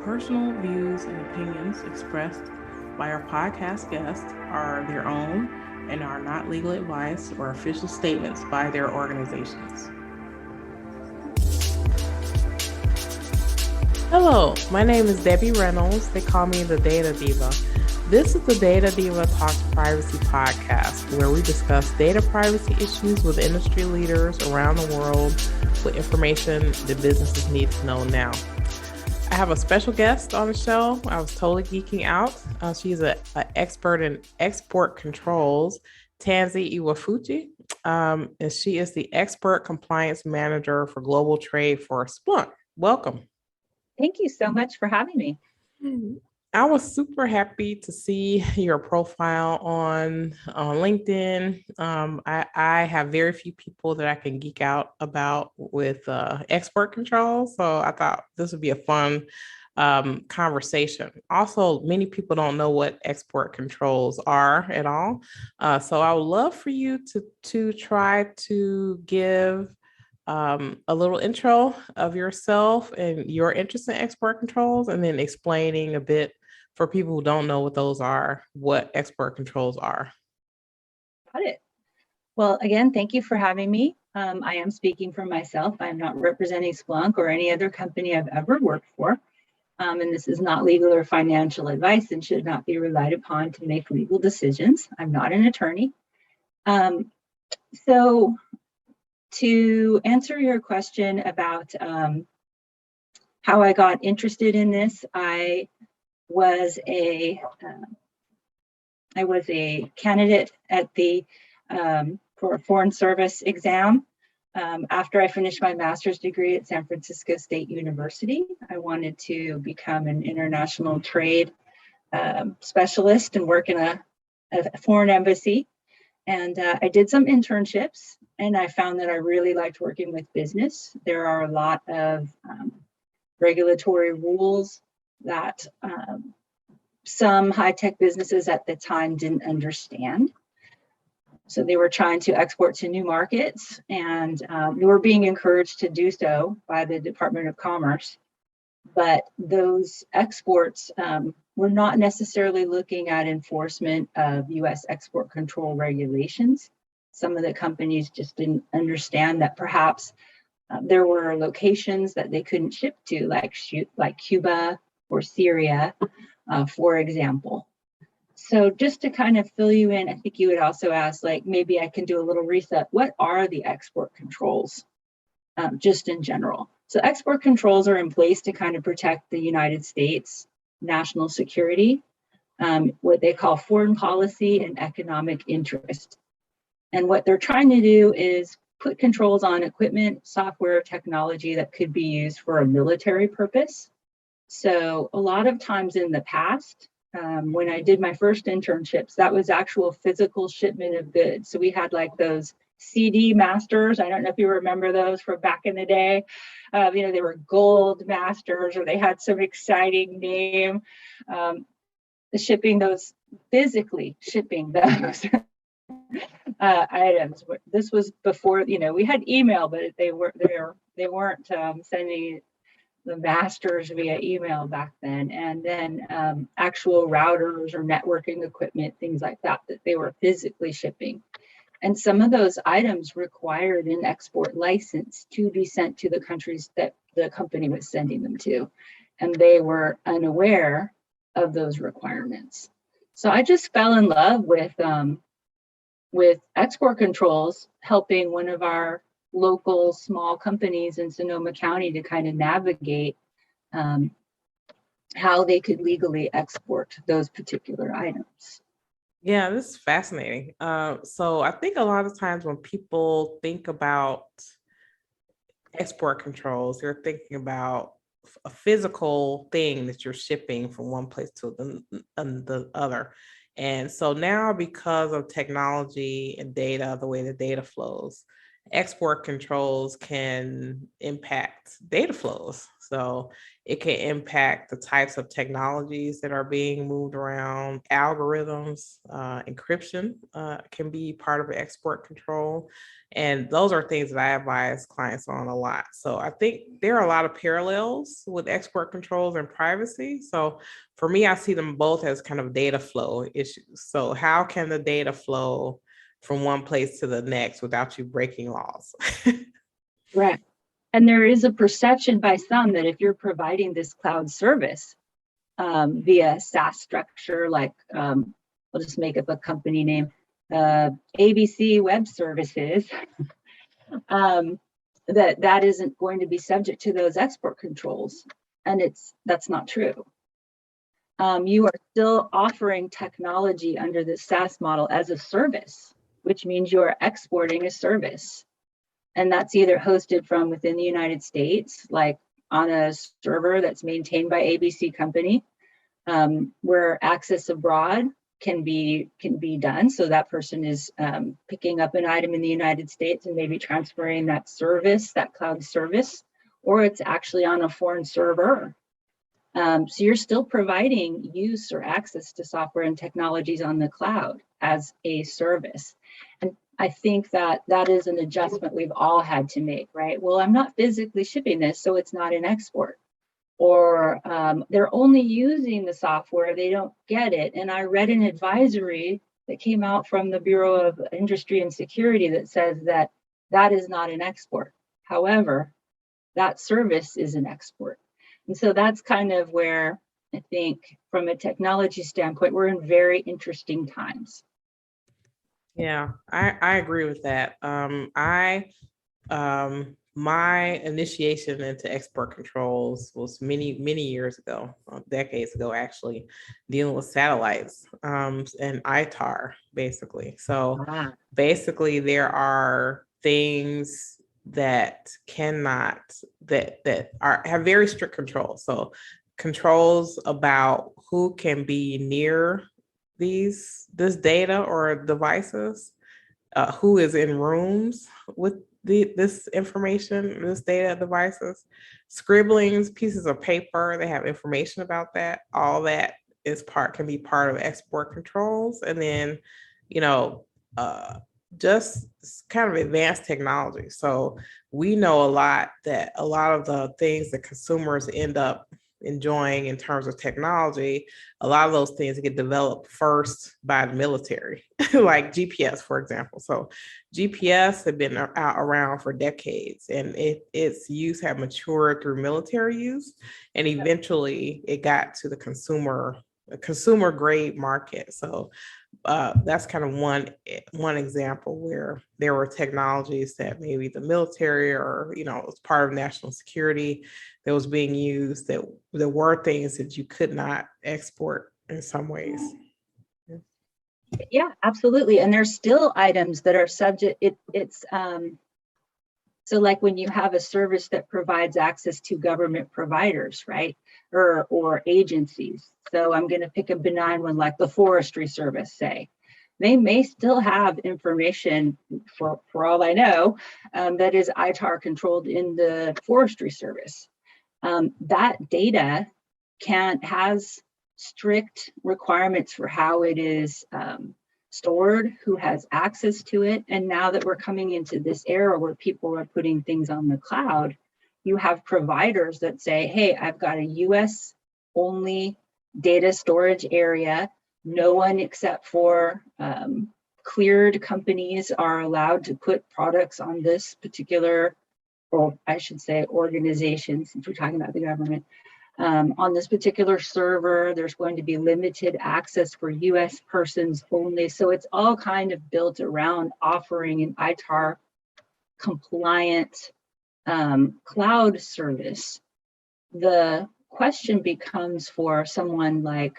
personal views and opinions expressed by our podcast guests are their own and are not legal advice or official statements by their organizations. Hello, my name is Debbie Reynolds. They call me the Data Diva. This is the Data Diva Talks Privacy podcast, where we discuss data privacy issues with industry leaders around the world with information that businesses need to know now. I have a special guest on the show. I was totally geeking out. She's an expert in export controls, Tansie Iwafuchi, and she is the expert compliance manager for global trade for Splunk. Welcome. Thank you so much for having me. I was super happy to see your profile on LinkedIn. I have very few people that I can geek out about with export controls, so I thought this would be a fun conversation. Also, many people don't know what export controls are at all, so I would love for you to try to give a little intro of yourself and your interest in export controls, and then explaining a bit for people who don't know what those are, what export controls are. Got it. Well, again, thank you for having me. I am speaking for myself. I'm not representing Splunk or any other company I've ever worked for. And this is not legal or financial advice and should not be relied upon to make legal decisions. I'm not an attorney. So to answer your question about how I got interested in this, I was a candidate at the for a foreign service exam after I finished my master's degree at San Francisco State University. I wanted to become an international trade specialist and work in a foreign embassy. And I did some internships, and I found that I really liked working with business. There are a lot of regulatory rules that some high-tech businesses at the time didn't understand. So they were trying to export to new markets, and they were being encouraged to do so by the Department of Commerce. But those exports were not necessarily looking at enforcement of US export control regulations. Some of the companies just didn't understand that perhaps there were locations that they couldn't ship to, like Cuba or Syria, for example. So just to kind of fill you in, I think you would also ask, like, maybe I can do a little reset. What are the export controls, just in general? So export controls are in place to kind of protect the United States national security, what they call foreign policy and economic interest. And what they're trying to do is put controls on equipment, software, technology that could be used for a military purpose. So a lot of times in the past, when I did my first internships, that was actual physical shipment of goods. So we had like those CD masters. I don't know if you remember those from back in the day. They were gold masters, or they had some exciting name. Physically shipping those items. This was before, we had email, but they weren't sending the masters via email back then. And then actual routers or networking equipment, things like that they were physically shipping. And some of those items required an export license to be sent to the countries that the company was sending them to. And they were unaware of those requirements. So I just fell in love with export controls, helping one of our local small companies in Sonoma County to kind of navigate how they could legally export those particular items. Yeah, this is fascinating. So I think a lot of times when people think about export controls, they're thinking about a physical thing that you're shipping from one place to the other. And so now, because of technology and data, the way the data flows, export controls can impact data flows. So it can impact the types of technologies that are being moved around, algorithms, encryption can be part of export control. And those are things that I advise clients on a lot. So I think there are a lot of parallels with export controls and privacy. So for me, I see them both as kind of data flow issues. So how can the data flow from one place to the next without you breaking laws? Right. And there is a perception by some that if you're providing this cloud service via SaaS structure, like we'll just make up a company name, ABC Web Services, that isn't going to be subject to those export controls. And that's not true. You are still offering technology under the SaaS model as a service, which means you are exporting a service. And that's either hosted from within the United States, like on a server that's maintained by ABC company, where access abroad can be done. So that person is picking up an item in the United States and maybe transferring that service, that cloud service, or it's actually on a foreign server. So you're still providing use or access to software and technologies on the cloud as a service. And I think that is an adjustment we've all had to make, right? Well, I'm not physically shipping this, so it's not an export. Or they're only using the software, they don't get it. And I read an advisory that came out from the Bureau of Industry and Security that says that is not an export. However, that service is an export. And so that's kind of where I think from a technology standpoint, we're in very interesting times. Yeah, I agree with that. My initiation into export controls was many years ago, decades ago, actually, dealing with satellites and ITAR, basically. So basically, there are things that cannot have very strict controls. So controls about who can be near this data or devices, who is in rooms with this information, this data devices, scribblings, pieces of paper, they have information about that. All that can be part of export controls. And then, just kind of advanced technology. So we know that a lot of the things that consumers end up enjoying in terms of technology, a lot of those things get developed first by the military, like GPS, for example. So GPS had been around for decades, and its use had matured through military use, and eventually it got to the consumer grade market. So that's kind of one example where there were technologies that maybe the military or as part of national security that was being used, that there were things that you could not export in some ways. Yeah, absolutely. And there's still items that are subject. So like when you have a service that provides access to government providers, right? Or agencies. So I'm going to pick a benign one like the Forestry Service, say. They may still have information, for all I know, that is ITAR controlled in the Forestry Service. That data has strict requirements for how it is stored, who has access to it. And now that we're coming into this era where people are putting things on the cloud, you have providers that say, hey, I've got a US only data storage area. No one except for cleared companies are allowed to put products on this particular, or I should say organization, since we're talking about the government. On this particular server, there's going to be limited access for US persons only. So it's all kind of built around offering an ITAR compliant cloud service. The question becomes for someone like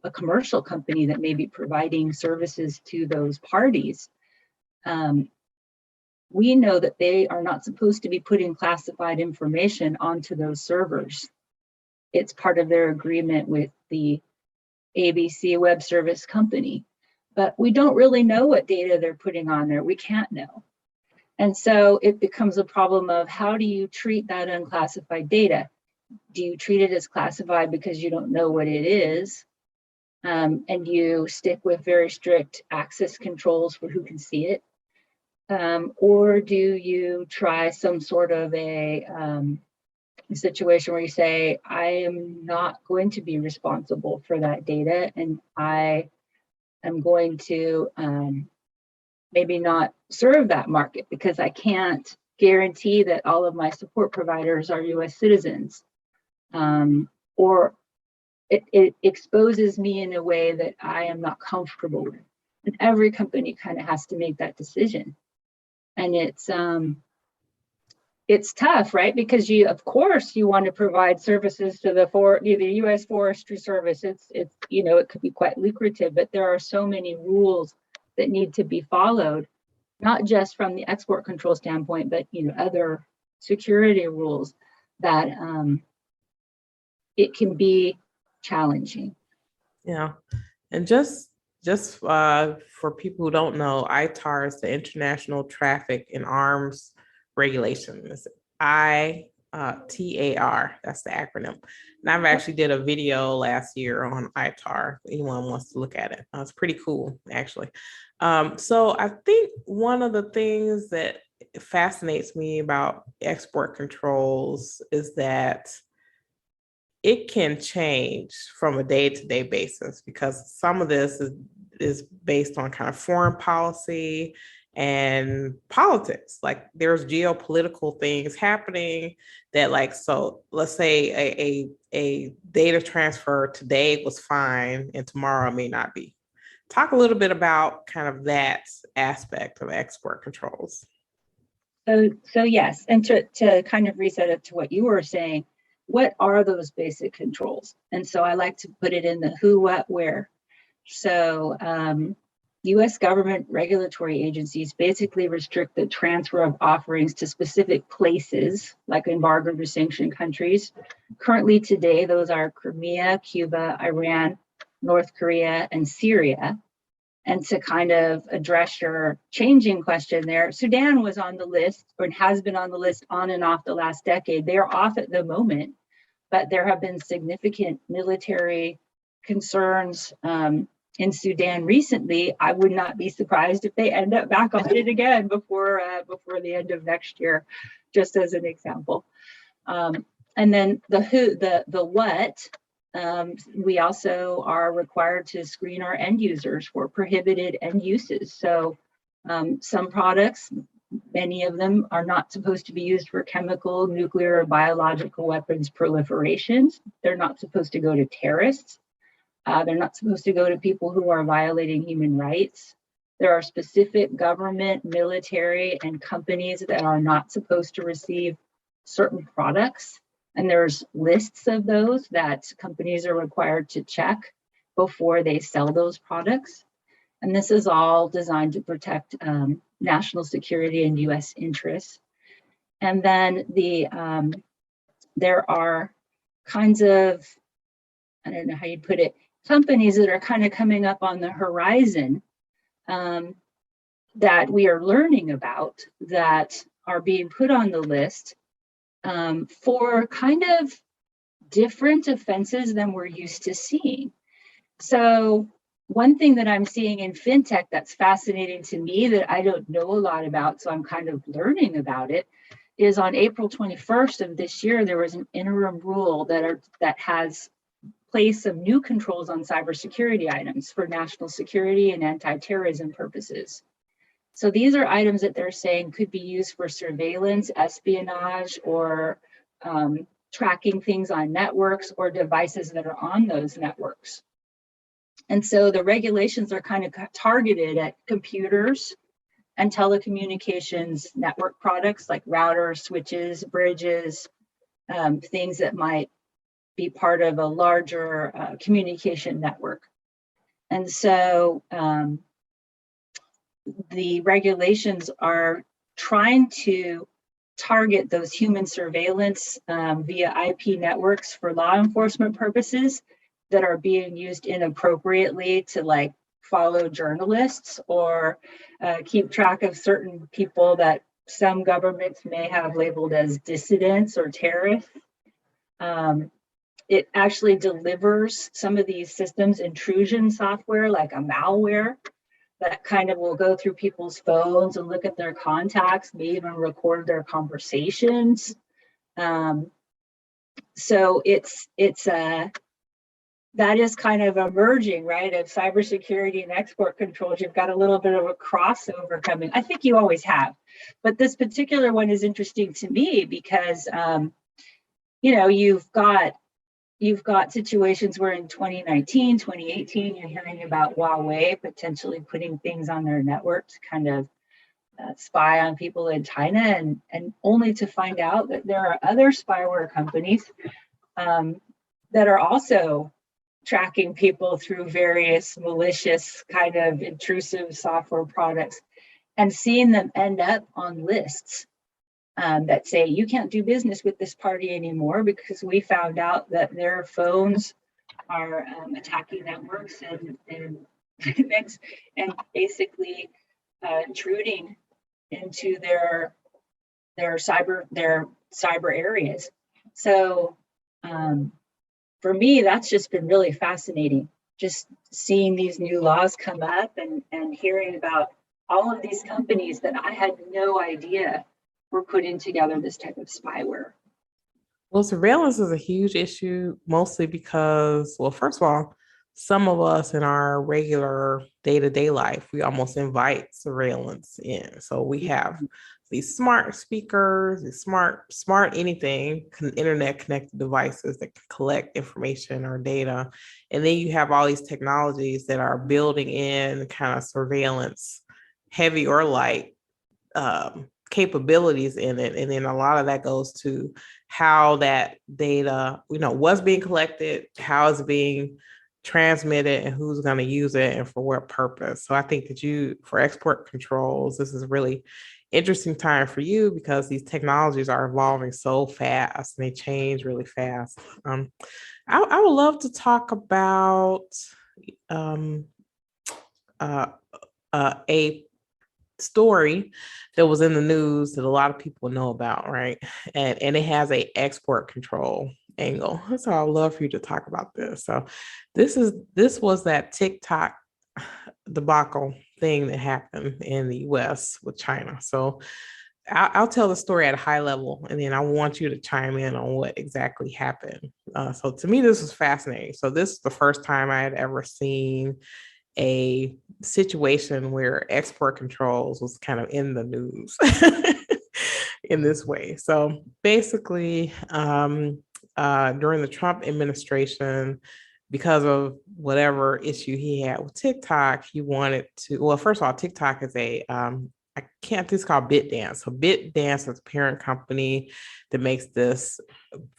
a commercial company that may be providing services to those parties. We know that they are not supposed to be putting classified information onto those servers. It's part of their agreement with the ABC Web Service company. But we don't really know what data they're putting on there. We can't know. And so it becomes a problem of how do you treat that unclassified data? Do you treat it as classified because you don't know what it is? And you stick with very strict access controls for who can see it? Or do you try some sort of a situation where you say, I am not going to be responsible for that data, and I am going to maybe not serve that market because I can't guarantee that all of my support providers are US citizens. Or it exposes me in a way that I am not comfortable with. And every company kind of has to make that decision. And it's tough, right? Because you, of course, you want to provide services to the U.S. Forestry Service. It's it could be quite lucrative, but there are so many rules that need to be followed, not just from the export control standpoint, but other security rules that it can be challenging. Yeah, and just for people who don't know, ITAR is the International Traffic in Arms Regulation. It's ITAR. That's the acronym. And I've actually did a video last year on ITAR. If anyone wants to look at it, it's pretty cool, actually. So I think one of the things that fascinates me about export controls is that it can change from a day-to-day basis because some of this is based on kind of foreign policy and politics. Like there's geopolitical things happening that, like, so let's say a data transfer today was fine and tomorrow may not be. Talk a little bit about kind of that aspect of export controls. So yes, and to kind of reset it to what you were saying, what are those basic controls? And so I like to put it in the who, what, where. So US government regulatory agencies basically restrict the transfer of offerings to specific places, like embargoed or sanctioned countries. Currently today, those are Crimea, Cuba, Iran, North Korea, and Syria. And to kind of address your changing question there, Sudan was on the list, or has been on the list on and off the last decade. They are off at the moment, but there have been significant military concerns in Sudan recently. I would not be surprised if they end up back on it again before the end of next year, just as an example. And then the who, the what. We also are required to screen our end users for prohibited end uses. So some products, many of them are not supposed to be used for chemical, nuclear, or biological weapons proliferations. They're not supposed to go to terrorists. They're not supposed to go to people who are violating human rights. There are specific government, military, and companies that are not supposed to receive certain products. And there's lists of those that companies are required to check before they sell those products. And this is all designed to protect national security and US interests. And then there are kinds of, I don't know how you'd put it, companies that are kind of coming up on the horizon that we are learning about that are being put on the list for kind of different offenses than we're used to seeing. So one thing that I'm seeing in fintech that's fascinating to me that I don't know a lot about, so I'm kind of learning about it, is on April 21st of this year, there was an interim rule that has placed some new controls on cybersecurity items for national security and anti-terrorism purposes. So these are items that they're saying could be used for surveillance, espionage, or tracking things on networks or devices that are on those networks. And so the regulations are kind of targeted at computers and telecommunications network products like routers, switches, bridges, things that might be part of a larger communication network. And so the regulations are trying to target those human surveillance via IP networks for law enforcement purposes that are being used inappropriately to like follow journalists or keep track of certain people that some governments may have labeled as dissidents or terrorists. It actually delivers some of these systems intrusion software, like a malware, that kind of will go through people's phones and look at their contacts, may even record their conversations. So that is kind of emerging, right? Of cybersecurity and export controls, you've got a little bit of a crossover coming. I think you always have, but this particular one is interesting to me because, you've got situations where in 2019, 2018, you're hearing about Huawei potentially putting things on their network to kind of spy on people in China, and only to find out that there are other spyware companies that are also tracking people through various malicious kind of intrusive software products, and seeing them end up on lists that say you can't do business with this party anymore because we found out that their phones are attacking networks and basically intruding into their cyber areas. So for me, that's just been really fascinating, just seeing these new laws come up and hearing about all of these companies that I had no idea were putting together this type of spyware. Well, surveillance is a huge issue, mostly because, well, first of all, some of us in our regular day-to-day life, we almost invite surveillance in. So we have these smart speakers, these smart anything, internet connected devices that can collect information or data. And then you have all these technologies that are building in kind of surveillance, heavy or light, capabilities in it, and then a lot of that goes to how that data was being collected, how it's being transmitted, and who's going to use it and for what purpose. So I think that for export controls, this is a really interesting time for you because these technologies are evolving so fast and they change really fast. I would love to talk about a story that was in the news that a lot of people know about, right? And it has a export control angle. So I'd love for you to talk about this. So this was that TikTok debacle thing that happened in the US with China. So I'll tell the story at a high level, and then I want you to chime in on what exactly happened. So to me, this was fascinating. So this is the first time I had ever seen a situation where export controls was kind of in the news in this way. So basically, during the Trump administration, because of whatever issue he had with TikTok, he wanted to, well, first of all, TikTok is it's called BitDance. So BitDance is a parent company that makes this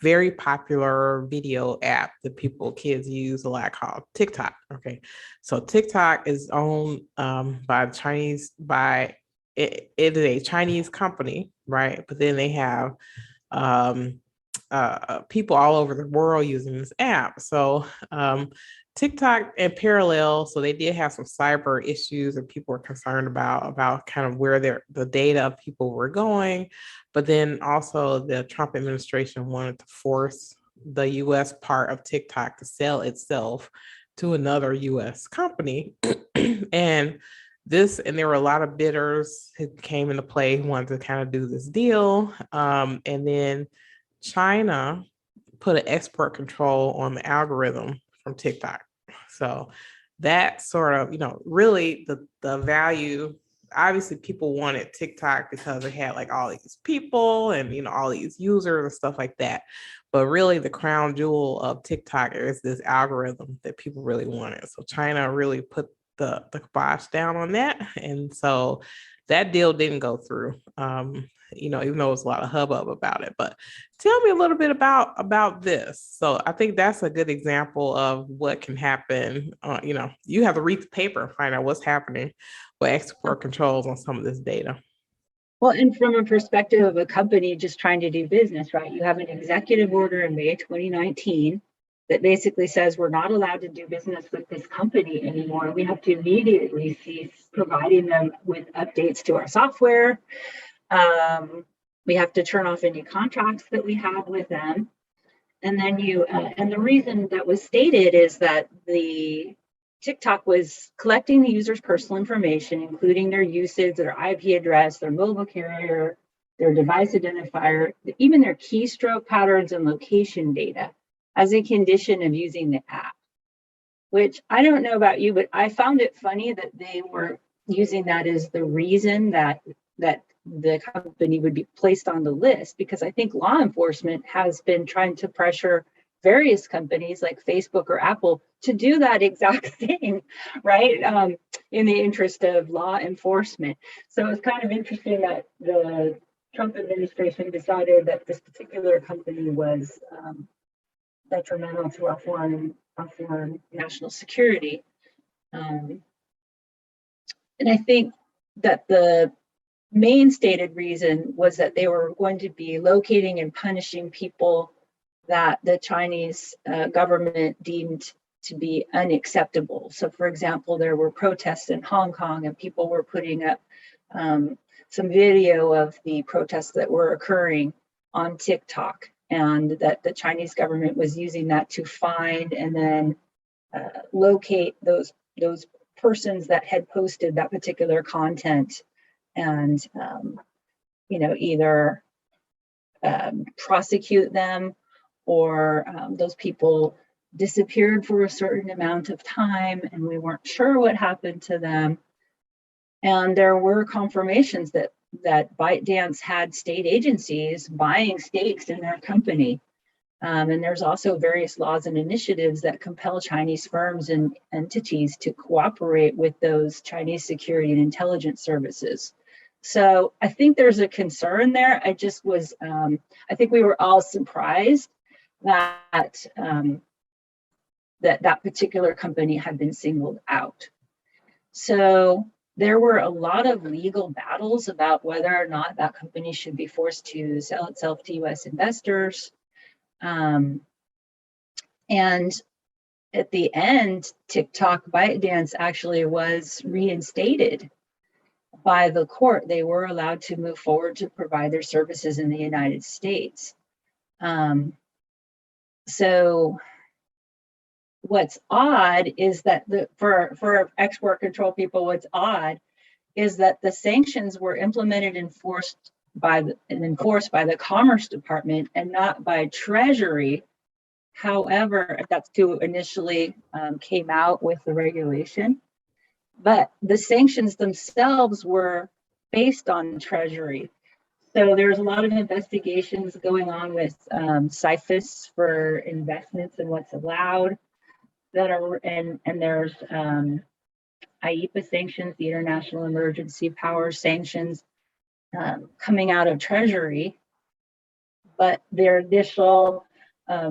very popular video app that kids use a lot called TikTok. Okay. So TikTok is owned it is a Chinese company, right? But then they have people all over the world using this app. So TikTok in parallel, so they did have some cyber issues and people were concerned about kind of where the data of people were going. But then also the Trump administration wanted to force the US part of TikTok to sell itself to another US company. and there were a lot of bidders who came into play who wanted to kind of do this deal. And then China put an export control on the algorithm from TikTok. So that sort of, really the value, obviously people wanted TikTok because it had like all these people and, all these users and stuff like that. But really the crown jewel of TikTok is this algorithm that people really wanted. So China really put the kibosh down on that. And so that deal didn't go through, even though it was a lot of hubbub about it. But tell me a little bit about this. So I think that's a good example of what can happen. You have to read the paper and find out what's happening with export controls on some of this data. Well, and from a perspective of a company just trying to do business, right? You have an executive order in May 2019 that basically says we're not allowed to do business with this company anymore. We have to immediately cease providing them with updates to our software. We have to turn off any contracts that we have with them. And then and the reason that was stated is that the TikTok was collecting the user's personal information, including their usage, their IP address, their mobile carrier, their device identifier, even their keystroke patterns and location data as a condition of using the app. Which I don't know about you, but I found it funny that they were using that as the reason that the company would be placed on the list, because I think law enforcement has been trying to pressure various companies like Facebook or Apple to do that exact thing, right? In the interest of law enforcement. So it's kind of interesting that the Trump administration decided that this particular company was detrimental to our foreign national security. And I think that the main stated reason was that they were going to be locating and punishing people that the Chinese government deemed to be unacceptable. So, for example, there were protests in Hong Kong, and people were putting up some video of the protests that were occurring on TikTok, and that the Chinese government was using that to find and then locate those persons that had posted that particular content, and either prosecute them, or those people disappeared for a certain amount of time and we weren't sure what happened to them. And there were confirmations that ByteDance had state agencies buying stakes in their company. And there's also various laws and initiatives that compel Chinese firms and entities to cooperate with those Chinese security and intelligence services. So I think there's a concern there. I think we were all surprised that that particular company had been singled out. So there were a lot of legal battles about whether or not that company should be forced to sell itself to US investors. And at the end, TikTok ByteDance actually was reinstated by the court. They were allowed to move forward to provide their services in the United States. So what's odd is that for export control people, what's odd is that the sanctions were implemented and enforced by the Commerce Department and not by Treasury. However, that's who initially came out with the regulation. But the sanctions themselves were based on Treasury. So there's a lot of investigations going on with CIFIS for investments and what's allowed. And there's IEPA sanctions, the International Emergency Powers sanctions, coming out of Treasury, but their initial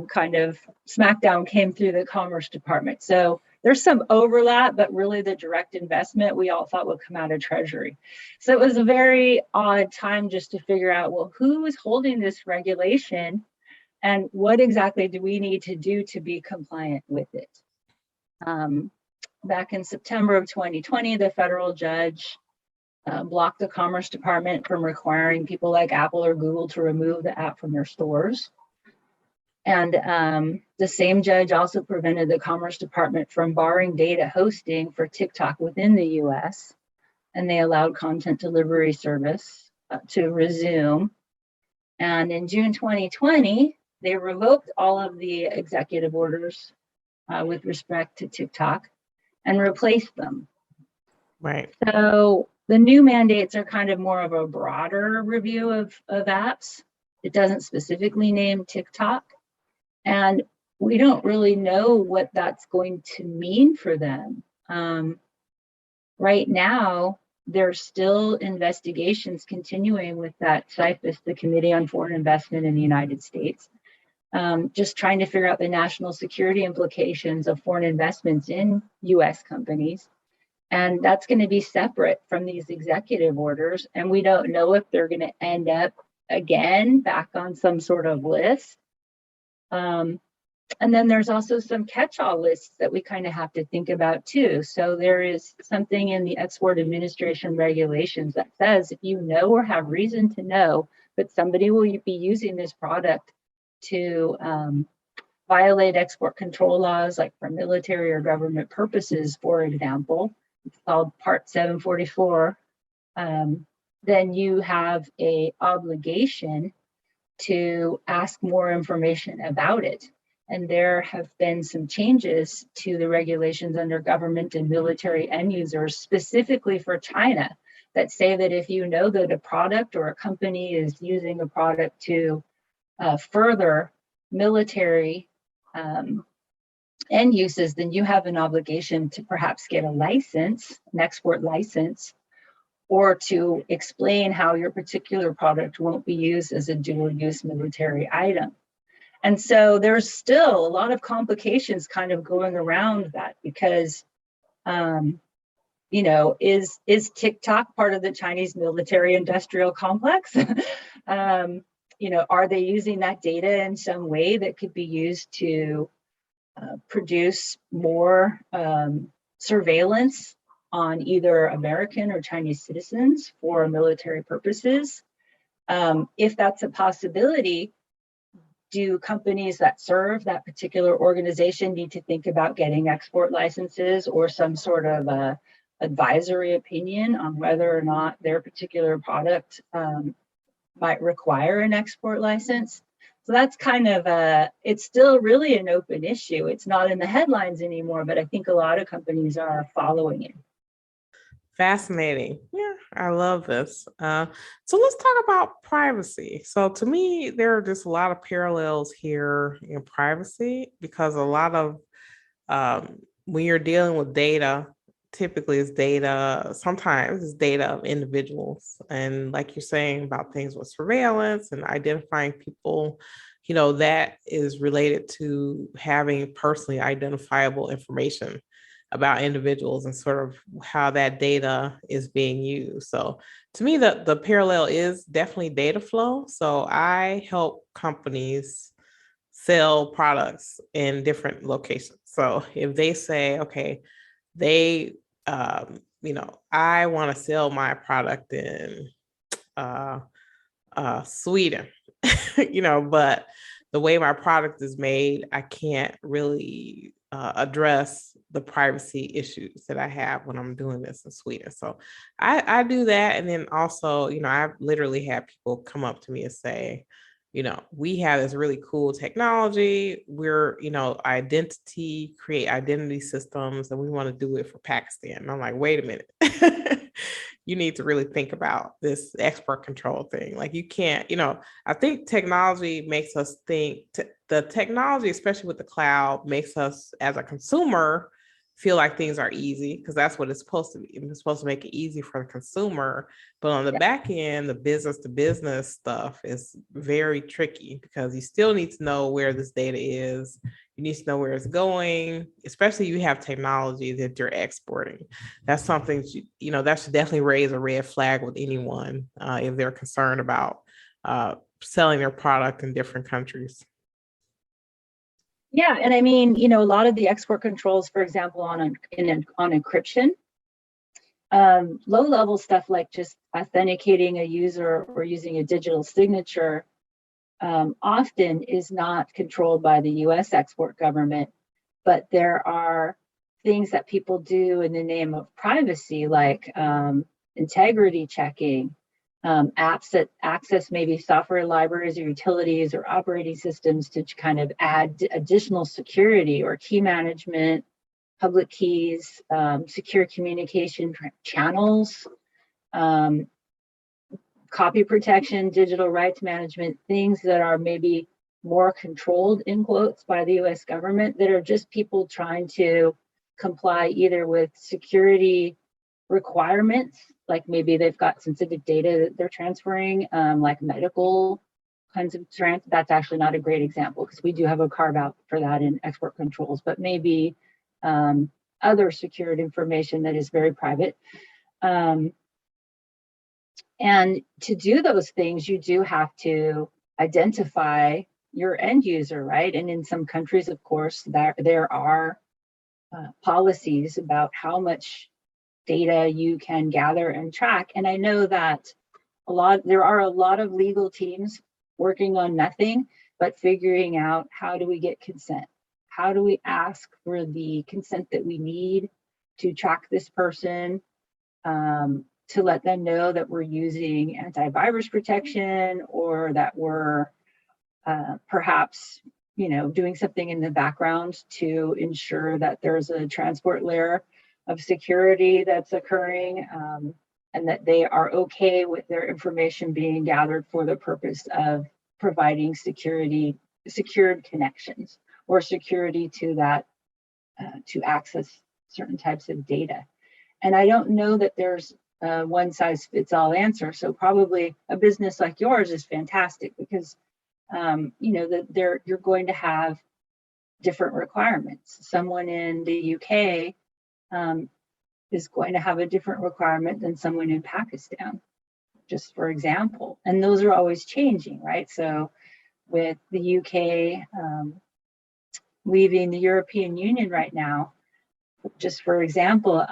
kind of smackdown came through the Commerce Department. So there's some overlap, but really the direct investment we all thought would come out of Treasury. So it was a very odd time just to figure out, well, who is holding this regulation and what exactly do we need to do to be compliant with it? Back in September of 2020, the federal judge blocked the Commerce Department from requiring people like Apple or Google to remove the app from their stores. And the same judge also prevented the Commerce Department from barring data hosting for TikTok within the US. And they allowed content delivery service to resume. And in June 2020, they revoked all of the executive orders with respect to TikTok and replaced them. Right. So the new mandates are kind of more of a broader review of apps. It doesn't specifically name TikTok. And we don't really know what that's going to mean for them. Right now, there's still investigations continuing with that CIFIS, the Committee on Foreign Investment in the United States, just trying to figure out the national security implications of foreign investments in US companies. And that's going to be separate from these executive orders. And we don't know if they're going to end up again back on some sort of list. And then there's also some catch-all lists that we kind of have to think about too. So there is something in the Export Administration regulations that says if you know or have reason to know that somebody will be using this product to violate export control laws, like for military or government purposes, for example, it's called Part 744, then you have an obligation to ask more information about it. And there have been some changes to the regulations under government and military end users, specifically for China, that say that if you know that a product or a company is using a product to further military end uses, then you have an obligation to perhaps get a license, an export license, or to explain how your particular product won't be used as a dual-use military item. And so there's still a lot of complications kind of going around that because, you know, is TikTok part of the Chinese military industrial complex? You know, are they using that data in some way that could be used to produce more surveillance on either American or Chinese citizens for military purposes? If that's a possibility, do companies that serve that particular organization need to think about getting export licenses or some sort of advisory opinion on whether or not their particular product might require an export license? So that's kind of it's still really an open issue. It's not in the headlines anymore, but I think a lot of companies are following it. Fascinating. Yeah, I love this. So let's talk about privacy. So to me, there are just a lot of parallels here in privacy because a lot of when you're dealing with data, typically it's data, sometimes it's data of individuals. And like you're saying about things with surveillance and identifying people, you know, that is related to having personally identifiable information about individuals and sort of how that data is being used. So to me, the parallel is definitely data flow. So I help companies sell products in different locations. So if they say, okay, they, you know, I want to sell my product in Sweden, you know, but the way my product is made, I can't really address the privacy issues that I have when I'm doing this in Sweden. So I do that. And then also, you know, I've literally had people come up to me and say, you know, we have this really cool technology. We're, you know, create identity systems, and we want to do it for Pakistan. And I'm like, wait a minute. You need to really think about this export control thing. Like you can't, you know, I think technology makes us think, the technology, especially with the cloud, makes us as a consumer feel like things are easy because that's what it's supposed to be. It's supposed to make it easy for the consumer. But on the back end, the business to business stuff is very tricky because you still need to know where this data is. You need to know where it's going, especially if you have technology that you're exporting. That's something, you know, that should definitely raise a red flag with anyone if they're concerned about selling their product in different countries. Yeah, and I mean, you know, a lot of the export controls, for example, on encryption, low-level stuff like just authenticating a user or using a digital signature often is not controlled by the U.S. export government, but there are things that people do in the name of privacy, like integrity checking, apps that access maybe software libraries or utilities or operating systems to kind of add additional security or key management, public keys, secure communication channels, copy protection, digital rights management, things that are maybe more controlled in quotes by the US government that are just people trying to comply either with security requirements, like maybe they've got sensitive data that they're transferring, like medical kinds of that's actually not a great example because we do have a carve out for that in export controls, but maybe other secured information that is very private. And to do those things, you do have to identify your end user, right? And in some countries, of course, there are policies about how much data you can gather and track. And I know that there are a lot of legal teams working on nothing but figuring out, how do we get consent? How do we ask for the consent that we need to track this person, to let them know that we're using antivirus protection, or that we're perhaps, doing something in the background to ensure that there's a transport layer of security that's occurring, and that they are okay with their information being gathered for the purpose of providing secured connections, or security to that, to access certain types of data. And I don't know that there's a one size fits all answer. So probably a business like yours is fantastic, because you're going to have different requirements. Someone in the UK is going to have a different requirement than someone in Pakistan, just for example. And those are always changing, right? So with the UK leaving the European Union right now, just for example,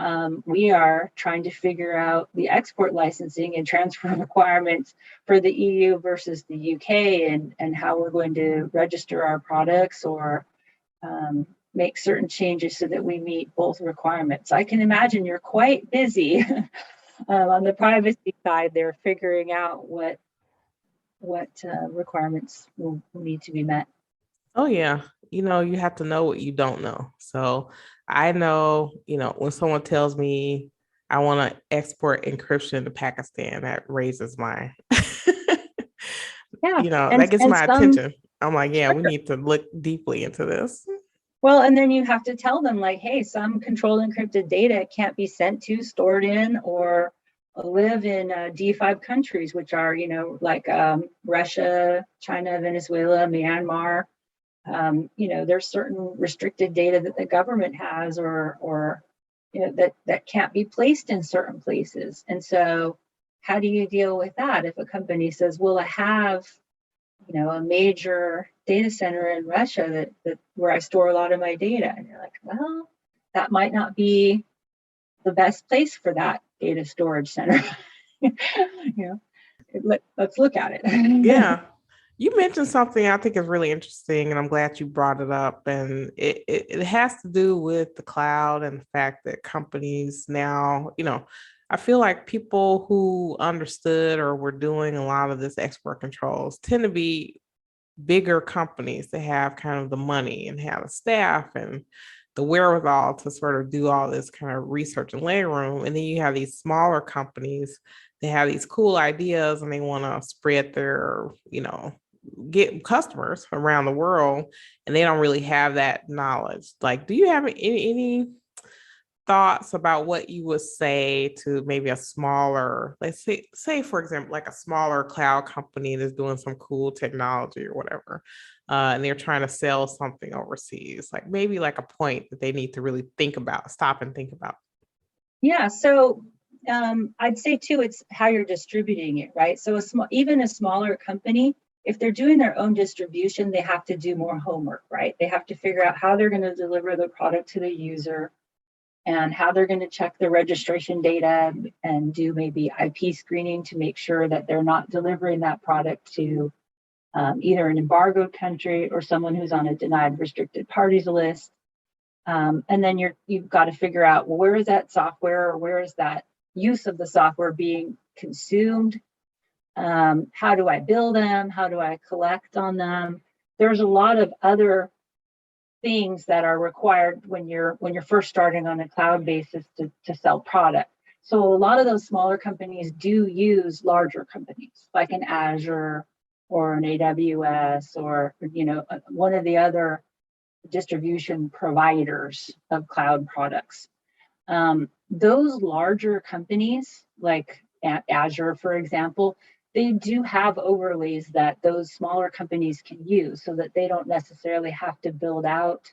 we are trying to figure out the export licensing and transfer requirements for the EU versus the UK, and how we're going to register our products, or make certain changes so that we meet both requirements. I can imagine you're quite busy on the privacy side. They're figuring out what requirements will need to be met. Oh yeah. You have to know what you don't know. So I know, when someone tells me I want to export encryption to Pakistan, that raises my, Yeah, that gets and my some, attention. I'm like, yeah, we need to look deeply into this. well, and then you have to tell them, like, hey, some controlled encrypted data can't be sent to, stored in, or live in D5 countries, which are, like Russia, China, Venezuela, Myanmar. There's certain restricted data that the government has, or that can't be placed in certain places. And so how do you deal with that if a company says, well, I have a major data center in Russia that where I store a lot of my data? And you're like, well, that might not be the best place for that data storage center. Let's look at it. Yeah. You mentioned something I think is really interesting, and I'm glad you brought it up. And it has to do with the cloud and the fact that companies now, I feel like people who understood or were doing a lot of this export controls tend to be bigger companies that have kind of the money and have the staff and the wherewithal to sort of do all this kind of research and laying room. And then you have these smaller companies that have these cool ideas and they want to spread their, get customers around the world, and they don't really have that knowledge. Like, do you have any thoughts about what you would say to maybe a smaller, let's say for example, like a smaller cloud company that's doing some cool technology or whatever, and they're trying to sell something overseas, like maybe like a point that they need to really stop and think about? Yeah, so I'd say too, it's how you're distributing it, right? So even a smaller company, if they're doing their own distribution, they have to do more homework, right? They have to figure out how they're going to deliver the product to the user, and how they're going to check the registration data and do maybe IP screening to make sure that they're not delivering that product to either an embargoed country or someone who's on a denied restricted parties list. And then you've got to figure out, well, where is that software, or where is that use of the software being consumed? How do I bill them? How do I collect on them? There's a lot of other things that are required when you're first starting on a cloud basis to sell product. So a lot of those smaller companies do use larger companies like an Azure or an AWS, or one of the other distribution providers of cloud products. Those larger companies, like at Azure, for example, they do have overlays that those smaller companies can use, so that they don't necessarily have to build out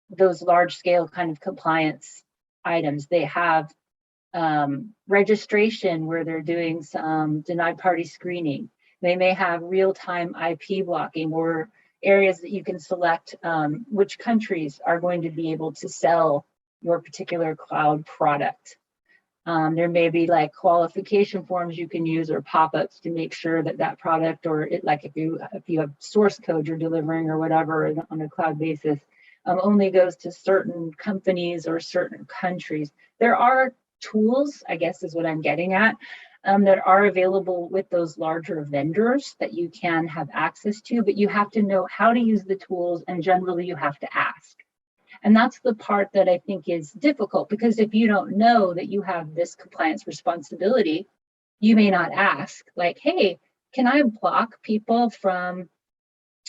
those large scale kind of compliance items. They have registration where they're doing some denied party screening. They may have real-time IP blocking, or areas that you can select which countries are going to be able to sell your particular cloud product. There may be like qualification forms you can use or pop-ups to make sure that that product, or it, like if you have source code you're delivering or whatever on a cloud basis, only goes to certain companies or certain countries. There are tools, I guess is what I'm getting at, that are available with those larger vendors that you can have access to, but you have to know how to use the tools, and generally you have to ask. And that's the part that I think is difficult, because if you don't know that you have this compliance responsibility, you may not ask, like, hey, can I block people from,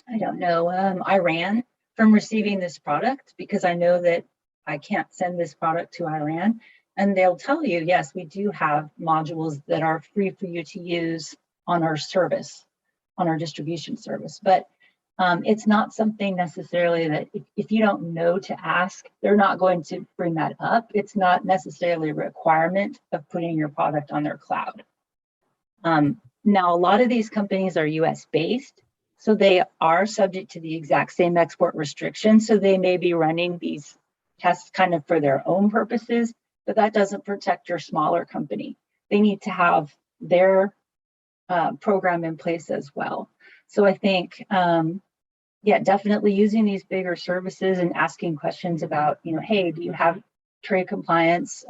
I don't know, Iran from receiving this product because I know that I can't send this product to Iran? And they'll tell you, yes, we do have modules that are free for you to use on our service, on our distribution service. But it's not something necessarily that if you don't know to ask, they're not going to bring that up. It's not necessarily a requirement of putting your product on their cloud. Now, a lot of these companies are US based, so they are subject to the exact same export restrictions. So they may be running these tests kind of for their own purposes, but that doesn't protect your smaller company. They need to have their program in place as well. So I think, yeah, definitely using these bigger services and asking questions about, hey, do you have trade compliance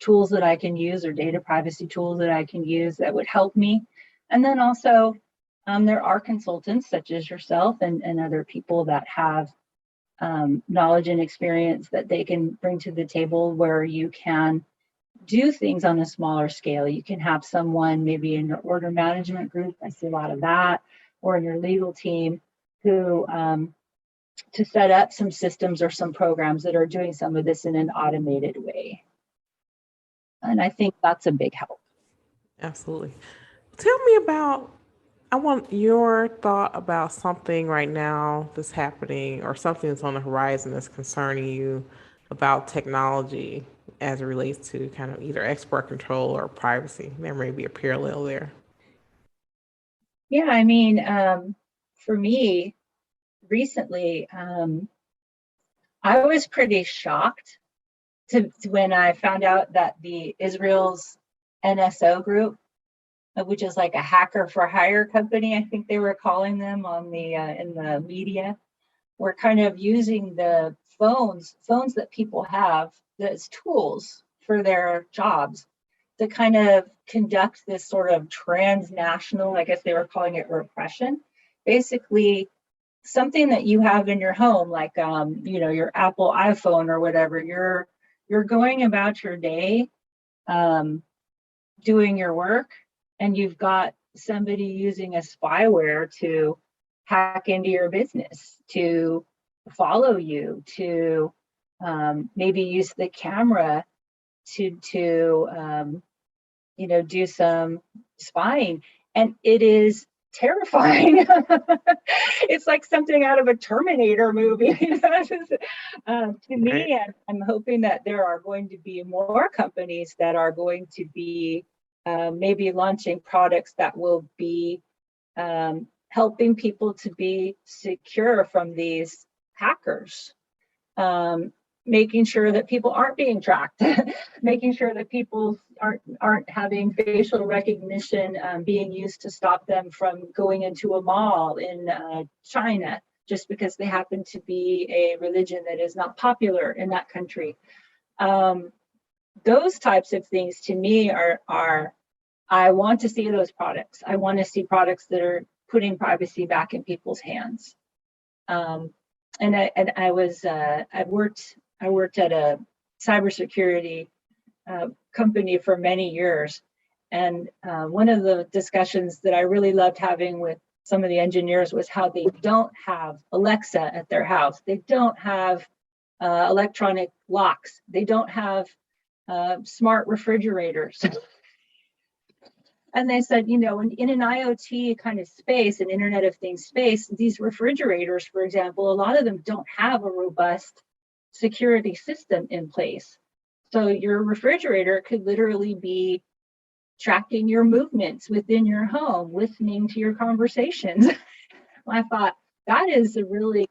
tools that I can use, or data privacy tools that I can use that would help me? And then also, there are consultants such as yourself and other people that have knowledge and experience that they can bring to the table, where you can do things on a smaller scale. You can have someone maybe in your order management group, I see a lot of that, or in your legal team, who to set up some systems or some programs that are doing some of this in an automated way. And I think that's a big help. Absolutely. Tell me about, I want your thought about something right now that's happening, or something that's on the horizon that's concerning you about technology as it relates to kind of either export control or privacy. There may be a parallel there. Yeah, I mean, for me, recently, I was pretty shocked to when I found out that the Israel's NSO group, which is like a hacker for hire company, I think they were calling them on the in the media, were kind of using the phones that people have as tools for their jobs to kind of conduct this sort of transnational, I guess they were calling it repression. Basically, something that you have in your home, like your Apple iPhone or whatever, you're going about your day, doing your work, and you've got somebody using a spyware to hack into your business, to follow you, to maybe use the camera to do some spying. And it is terrifying. It's like something out of a Terminator movie. To Right. me, and I'm hoping that there are going to be more companies that are going to be maybe launching products that will be helping people to be secure from these hackers. Making sure that people aren't being tracked, making sure that people aren't having facial recognition being used to stop them from going into a mall in China just because they happen to be a religion that is not popular in that country. Those types of things to me are I want to see those products. I want to see products that are putting privacy back in people's hands. And I worked at a cybersecurity company for many years. And one of the discussions that I really loved having with some of the engineers was how they don't have Alexa at their house. They don't have electronic locks. They don't have smart refrigerators. And they said, in an IoT kind of space, an Internet of Things space, these refrigerators, for example, a lot of them don't have a robust security system in place. So your refrigerator could literally be tracking your movements within your home, listening to your conversations. I thought that is a really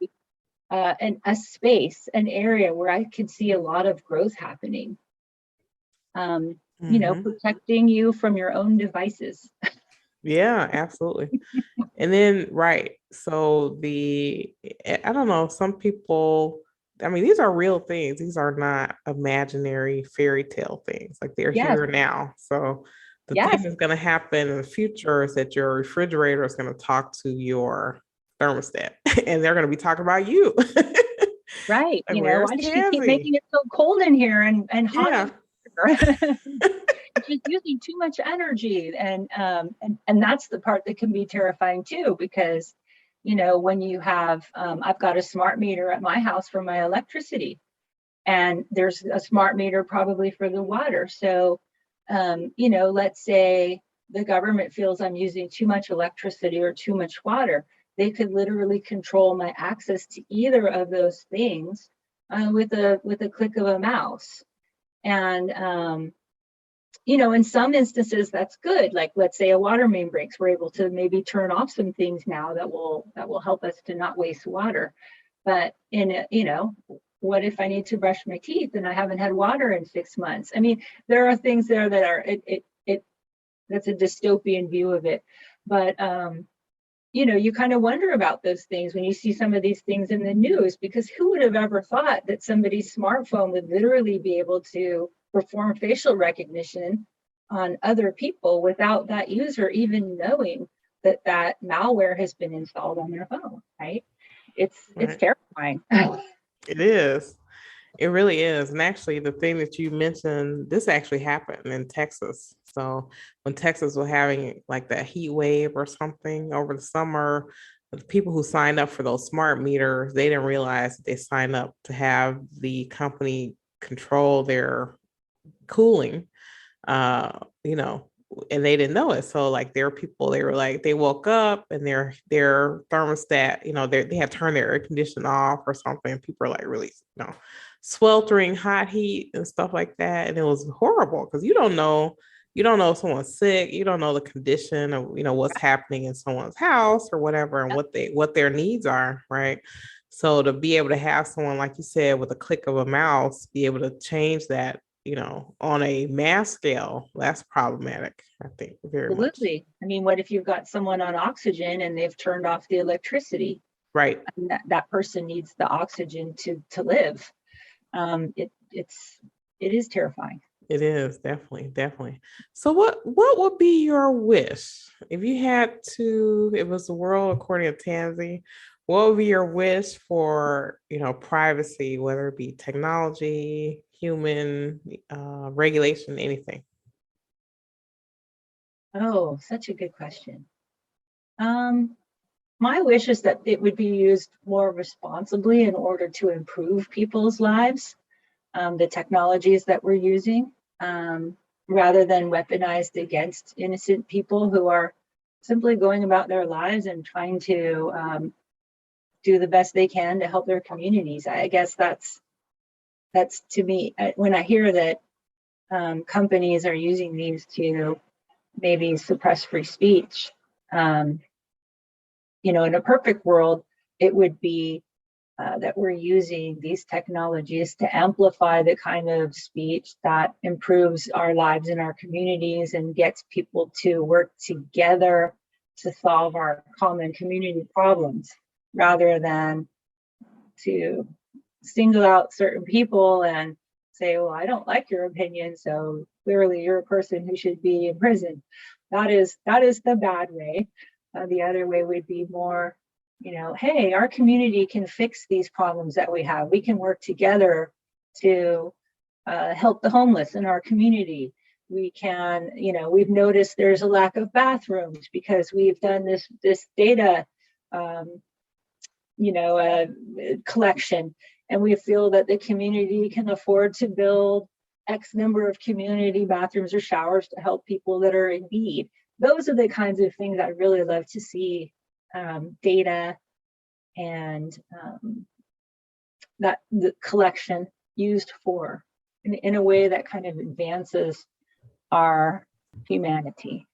a space, an area where I could see a lot of growth happening. Protecting you from your own devices. Yeah, absolutely. And then, right. So I don't know, some people, I mean, these are real things. These are not imaginary fairy tale things. Like they're Yes, here now. So the thing yes, that's going to happen in the future is that your refrigerator is going to talk to your thermostat and they're going to be talking about you. right. Like, where's Why does she keep making Tansie? it so cold in here and hot in Yeah. here? She's using too much energy, and that's the part that can be terrifying too, because when you have I've got a smart meter at my house for my electricity, and there's a smart meter probably for the water. So let's say the government feels I'm using too much electricity or too much water, they could literally control my access to either of those things with a click of a mouse. And in some instances that's good. Like, let's say a water main breaks, we're able to maybe turn off some things now that will help us to not waste water. But what if I need to brush my teeth and I haven't had water in 6 months? I mean, there are things there that are that's a dystopian view of it. But you kind of wonder about those things when you see some of these things in the news, because who would have ever thought that somebody's smartphone would literally be able to perform facial recognition on other people without that user even knowing that malware has been installed on their phone, right? It's Right. terrifying. It is. It really is. And actually, the thing that you mentioned, this actually happened in Texas. So when Texas was having like that heat wave or something over the summer, the people who signed up for those smart meters, they didn't realize that they signed up to have the company control their cooling, uh, you know, and they didn't know it. So like there are people, they were like, they woke up and their thermostat, they had turned their air conditioning off or something. And people are like really, sweltering hot heat and stuff like that. And it was horrible because you don't know if someone's sick, you don't know the condition of, what's happening in someone's house or whatever, and what their needs are, right? So to be able to have someone, like you said, with a click of a mouse, be able to change that, on a mass scale, that's problematic, I think, very much. Absolutely. I mean, what if you've got someone on oxygen and they've turned off the electricity? Right. And that person needs the oxygen to live. It is terrifying. It is definitely, definitely. So what would be your wish if you had to, it was the world according to Tansie, what would be your wish for, privacy, whether it be technology, human, regulation, anything? Oh, such a good question. My wish is that it would be used more responsibly in order to improve people's lives, the technologies that we're using, rather than weaponized against innocent people who are simply going about their lives and trying to do the best they can to help their communities. I guess that's to me, when I hear that companies are using these to maybe suppress free speech. In a perfect world, it would be that we're using these technologies to amplify the kind of speech that improves our lives in our communities and gets people to work together to solve our common community problems, rather than to single out certain people and say, well, I don't like your opinion, so clearly you're a person who should be in prison. That is the bad way. The other way would be more, hey, our community can fix these problems that we have. We can work together to help the homeless in our community. We can, we've noticed there's a lack of bathrooms because we've done this data collection, and we feel that the community can afford to build X number of community bathrooms or showers to help people that are in need. Those are the kinds of things I really love to see data and that the collection used for in a way that kind of advances our humanity.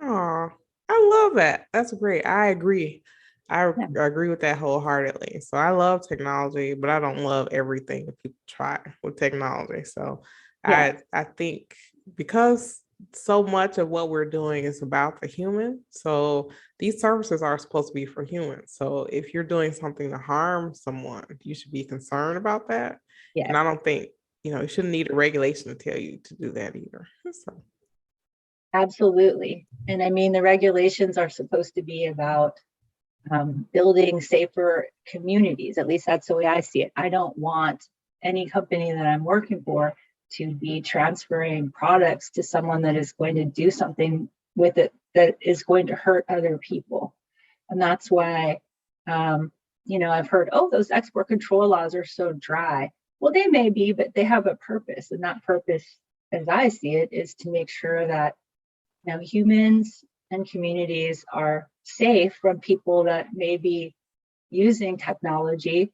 Oh, I love that. That's great. I agree. I Yeah. agree with that wholeheartedly. So I love technology, but I don't love everything that people try with technology. So Yes. I think because so much of what we're doing is about the human. So these services are supposed to be for humans. So if you're doing something to harm someone, you should be concerned about that. And Yes. I don't think, you shouldn't need a regulation to tell you to do that either. So Absolutely. And I mean, the regulations are supposed to be about building safer communities. At least that's the way I see it. I don't want any company that I'm working for to be transferring products to someone that is going to do something with it that is going to hurt other people. And that's why, I've heard, oh, those export control laws are so dry. Well, they may be, but they have a purpose. And that purpose, as I see it, is to make sure that humans and communities are safe from people that may be using technology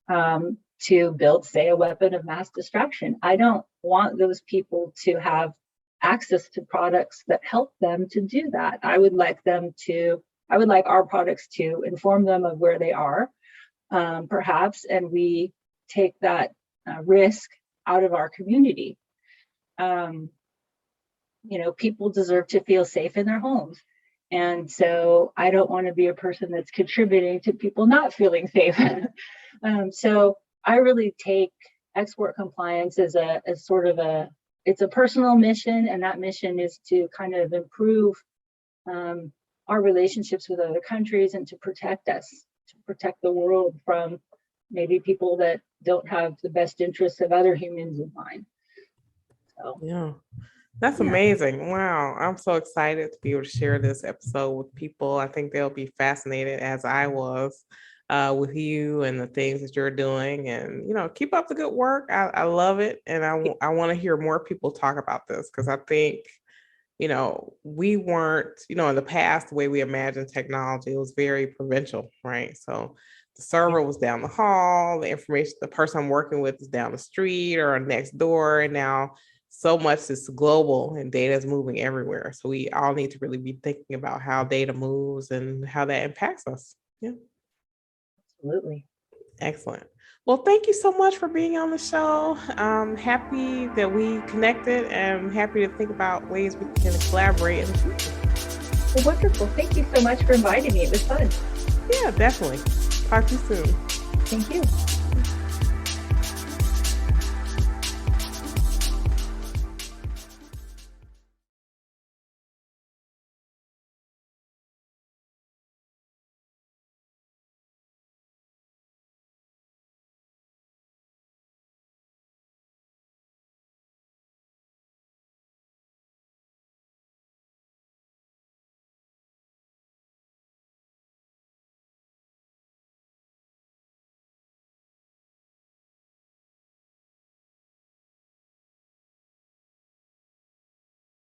to build, say, a weapon of mass destruction. I don't want those people to have access to products that help them to do that. I would like our products to inform them of where they are, perhaps, and we take that risk out of our community. People deserve to feel safe in their homes. And so I don't want to be a person that's contributing to people not feeling safe. So I really take export compliance as it's a personal mission. And that mission is to kind of improve our relationships with other countries and to protect us, to protect the world from maybe people that don't have the best interests of other humans in mind. So, yeah. That's yeah. amazing. Wow. I'm so excited to be able to share this episode with people. I think they'll be fascinated as I was with you and the things that you're doing. And, keep up the good work. I love it. And I want to hear more people talk about this because I think, we weren't, in the past, the way we imagined technology, it was very provincial, right? So the server was down the hall, the person I'm working with is down the street or next door. And now so much is global and data is moving everywhere. So we all need to really be thinking about how data moves and how that impacts us. Yeah. Absolutely. Excellent. Well, thank you so much for being on the show. I'm happy that we connected and happy to think about ways we can collaborate in the future. Well, wonderful. Thank you so much for inviting me. It was fun. Yeah, definitely. Talk to you soon. Thank you.